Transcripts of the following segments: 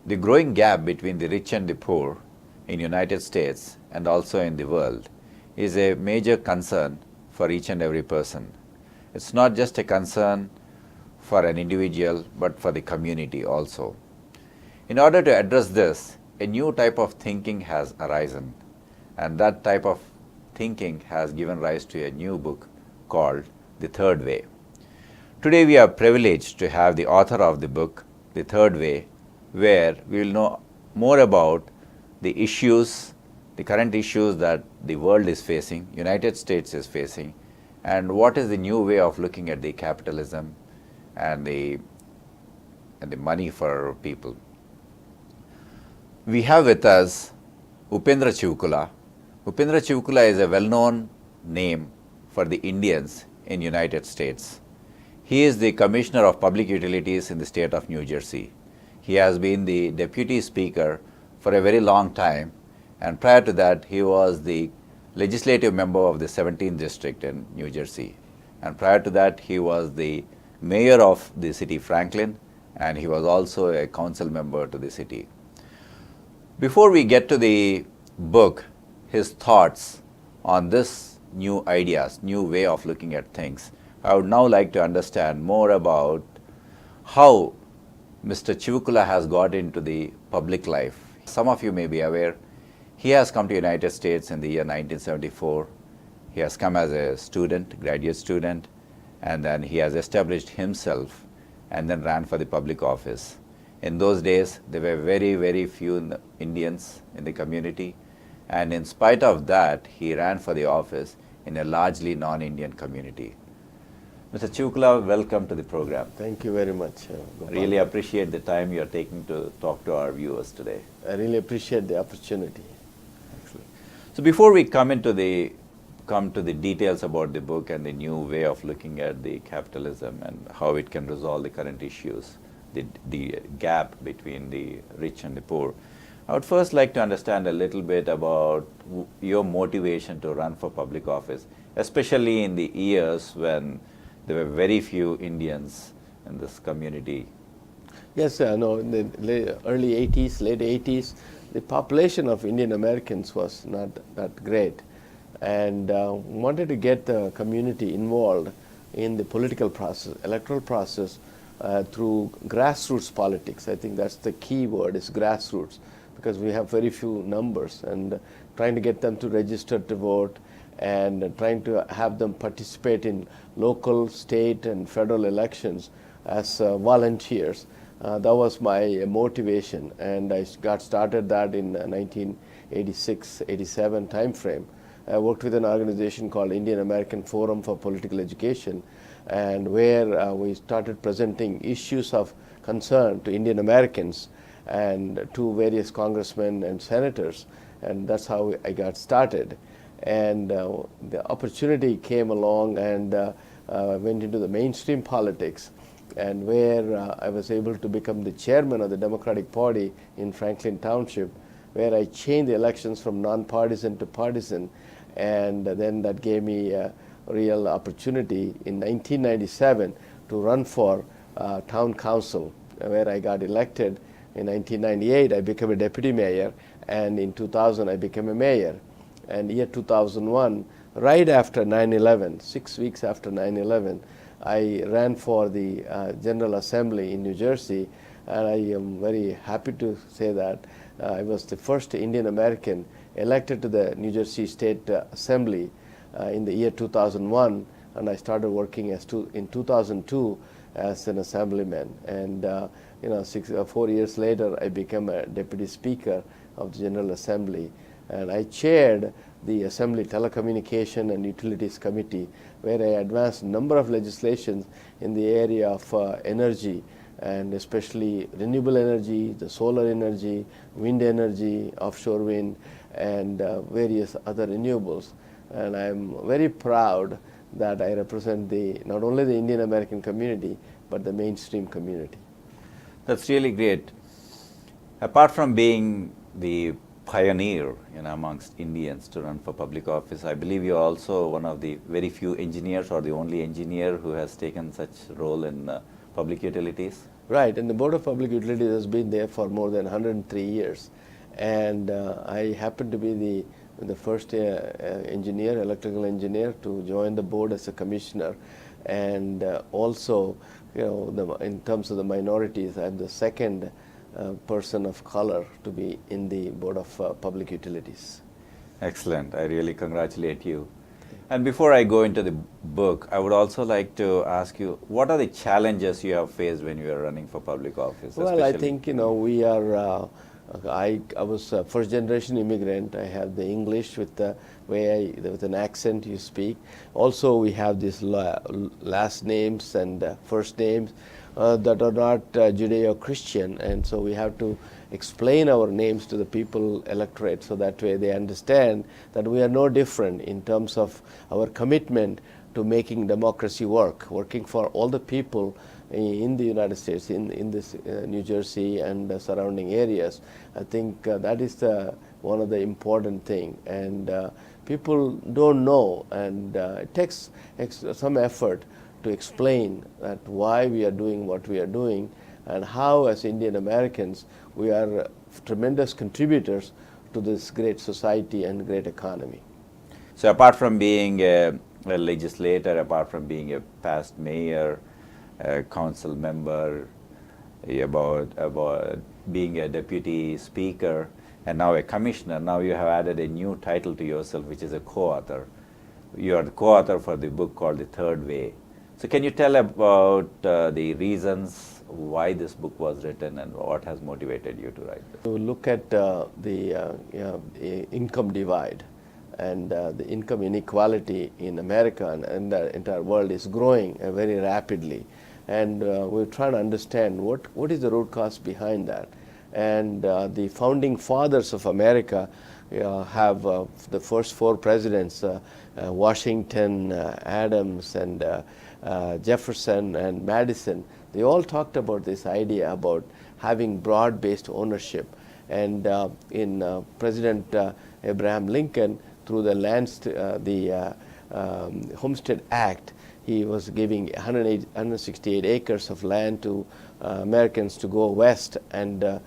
The growing gap between the rich and the poor in United States and also in the world is a major concern for each and every person. It's not just a concern for an individual, but for the community also. In order to address this, a new type of thinking has arisen, and that type of thinking has given rise to a new book called The Third Way. Today we are privileged to have the author of the book, The Third Way, where we will know more about the issues, the current issues that the world is facing, United States is facing, and what is the new way of looking at the capitalism and the money for people. We have with us Upendra Chivukula. Upendra Chivukula is a well-known name for the Indians in United States. He is the Commissioner of Public Utilities in the state of New Jersey. He has been the Deputy Speaker for a very long time, and prior to that he was the legislative member of the 17th District in New Jersey. And prior to that he was the Mayor of the city Franklin, and he was also a council member to the city. Before we get to the book, his thoughts on this new ideas, new way of looking at things, I would now like to understand more about how Mr. Chivukula has got into the public life. Some of you may be aware, he has come to the United States in the year 1974. He has come as a student, graduate student, and then he has established himself and then ran for the public office. In those days, there were very, very few Indians in the community, and in spite of that, he ran for the office in a largely non-Indian community. Mr. Chivukula, welcome to the program. Thank you very much. I really appreciate the time you are taking to talk to our viewers today. I really appreciate the opportunity. Excellent. So before we come to the details about the book and the new way of looking at the capitalism and how it can resolve the current issues, the gap between the rich and the poor, I would first like to understand a little bit about your motivation to run for public office, especially in the years when there were very few Indians in this community. Yes, no, in the early 80s, late 80s, the population of Indian Americans was not that great, and wanted to get the community involved in the political process, electoral process, through grassroots politics. I think that's the key word, is grassroots, because we have very few numbers, and trying to get them to register to vote and trying to have them participate in local, state, and federal elections as volunteers. That was my motivation, and I got started that in 1986-87 time frame. I worked with an organization called Indian American Forum for Political Education, and where we started presenting issues of concern to Indian Americans and to various congressmen and senators, and that's how I got started. And the opportunity came along, and went into the mainstream politics, and where I was able to become the chairman of the Democratic Party in Franklin Township, where I changed the elections from nonpartisan to partisan, and then that gave me a real opportunity in 1997 to run for town council, where I got elected. In 1998, I became a deputy mayor, and in 2000, I became a mayor. And year 2001, right after 9/11, 6 weeks after 9/11, I ran for the General Assembly in New Jersey, and I am very happy to say that I was the first Indian American elected to the New Jersey State Assembly in the year 2001, and I started working in 2002 as an assemblyman. And 4 years later, I became a deputy speaker of the General Assembly, and I chaired the Assembly Telecommunication and Utilities Committee, where I advanced a number of legislations in the area of energy, and especially renewable energy, the solar energy, wind energy, offshore wind, and various other renewables. And I'm very proud that I represent not only the Indian American community, but the mainstream community. That's really great. Apart from being the pioneer amongst Indians to run for public office, I believe you're also one of the very few engineers, or the only engineer who has taken such role in public utilities. Right, and the Board of Public Utilities has been there for more than 103 years. And I happen to be the first engineer, electrical engineer, to join the board as a commissioner. And also, in terms of the minorities, I'm the second person of color to be in the Board of Public Utilities. Excellent. I really congratulate you. And before I go into the book, I would also like to ask you, what are the challenges you have faced when you are running for public office? Well, I think, we are, I was a first generation immigrant. I have the English with the way with an accent you speak. Also, we have these last names and first names that are not Judeo-Christian, and so we have to explain our names to the people electorate, so that way they understand that we are no different in terms of our commitment to making democracy work, working for all the people in the United States, in this New Jersey and the surrounding areas. I think that is one of the important thing, and people don't know, and it takes some effort to explain that why we are doing what we are doing, and how as Indian Americans we are tremendous contributors to this great society and great economy. So apart from being a legislator, apart from being a past mayor, a council member, about being a deputy speaker, and now a commissioner, now you have added a new title to yourself, which is a co-author. You are the co-author for the book called The Third Way. So can you tell about the reasons why this book was written and what has motivated you to write this? To look at the income divide, and the income inequality in America and the entire world is growing very rapidly, and we're trying to understand what is the root cause behind that. And the founding fathers of America have the first four presidents, Washington, Adams, and Jefferson and Madison. They all talked about this idea about having broad-based ownership. And in President Abraham Lincoln, through the Homestead Act, he was giving 168 acres of land to Americans to go west and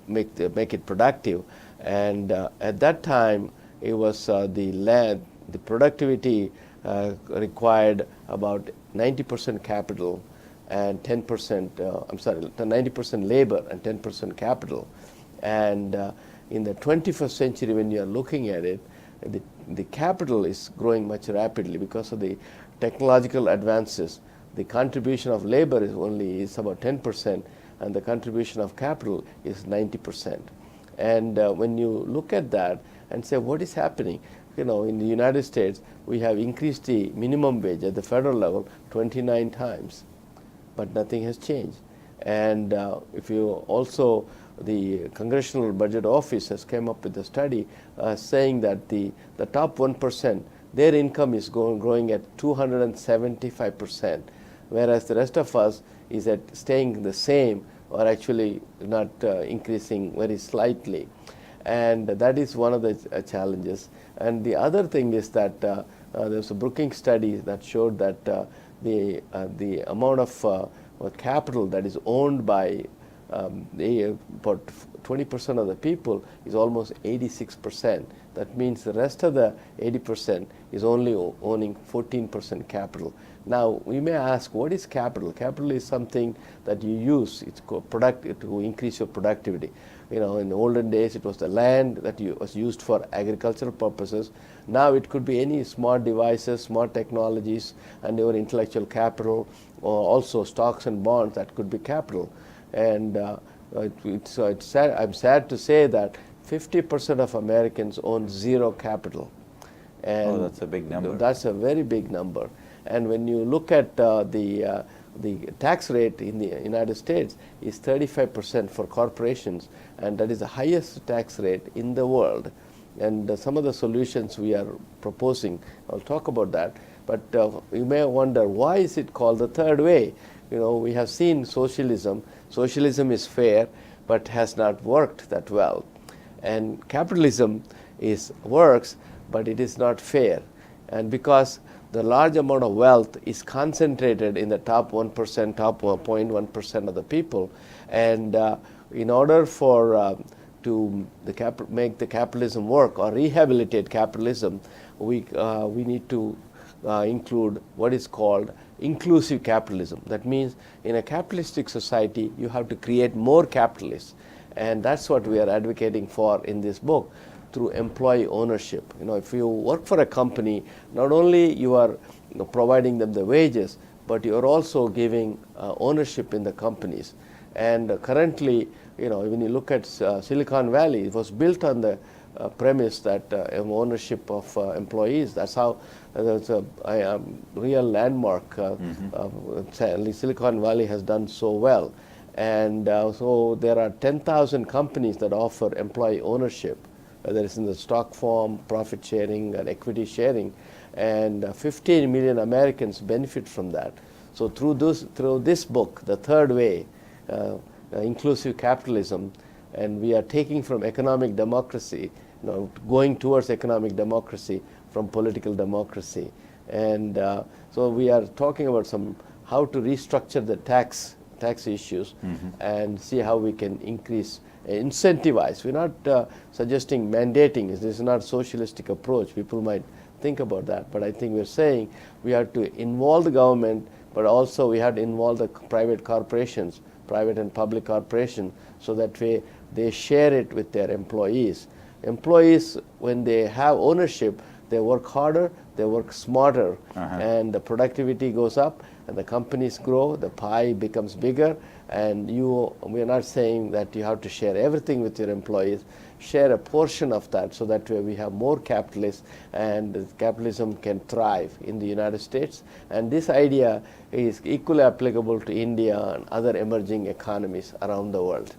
make it productive. And at that time, it was the productivity required about 90% capital and 10%, 90% labor and 10% capital. And in the 21st century, when you are looking at it, the capital is growing much rapidly because of the technological advances. The contribution of labor is about 10%, and the contribution of capital is 90%. And when you look at that and say, what is happening? In the United States, we have increased the minimum wage at the federal level 29 times, but nothing has changed. And if you also, the Congressional Budget Office has come up with a study saying that the top 1%, their income is growing at 275%, whereas the rest of us is staying the same, or actually not increasing very slightly. And that is one of the challenges. And the other thing is that there's a Brookings study that showed that the amount of capital that is owned by about 20% of the people is almost 86%. That means the rest of the 80% is only owning 14% capital. Now, we may ask, what is capital? Capital is something that you use to increase your productivity. In the olden days, it was the land that was used for agricultural purposes. Now, it could be any smart devices, smart technologies, and your intellectual capital, or also stocks and bonds that could be capital. And it's sad, I'm sad to say that 50% of Americans own zero capital. And that's a big number. That's a very big number. And when you look at the tax rate in the United States is 35% for corporations, and that is the highest tax rate in the world. And some of the solutions we are proposing, I'll talk about that. But you may wonder, why is it called the third way? We have seen socialism. Socialism is fair, but has not worked that well. And capitalism works, but it is not fair. And because the large amount of wealth is concentrated in the top 1%, top 0.1% of the people. And in order for to make the capitalism work or rehabilitate capitalism, we need to include what is called inclusive capitalism. That means in a capitalistic society, you have to create more capitalists. And that's what we are advocating for in this book, through employee ownership. If you work for a company, not only you are providing them the wages, but you are also giving ownership in the companies. And currently, when you look at Silicon Valley, it was built on the premise that ownership of employees. That's how it's a real landmark. Silicon Valley has done so well. And so there are 10,000 companies that offer employee ownership, whether it's in the stock form, profit sharing, and equity sharing, and 15 million Americans benefit from that. So through this book, The Third Way, Inclusive Capitalism, and we are taking from economic democracy, going towards economic democracy from political democracy. And so we are talking about how to restructure the tax issues and see how we can incentivize. We're not suggesting mandating. This is not a socialistic approach. People might think about that, but I think we're saying we have to involve the government, but also we have to involve the private corporations, private and public corporations, so that way they share it with their employees. Employees, when they have ownership, they work harder, they work smarter, and the productivity goes up, and the companies grow, the pie becomes bigger, and we are not saying that you have to share everything with your employees. Share a portion of that, so that way we have more capitalists and capitalism can thrive in the United States. And this idea is equally applicable to India and other emerging economies around the world.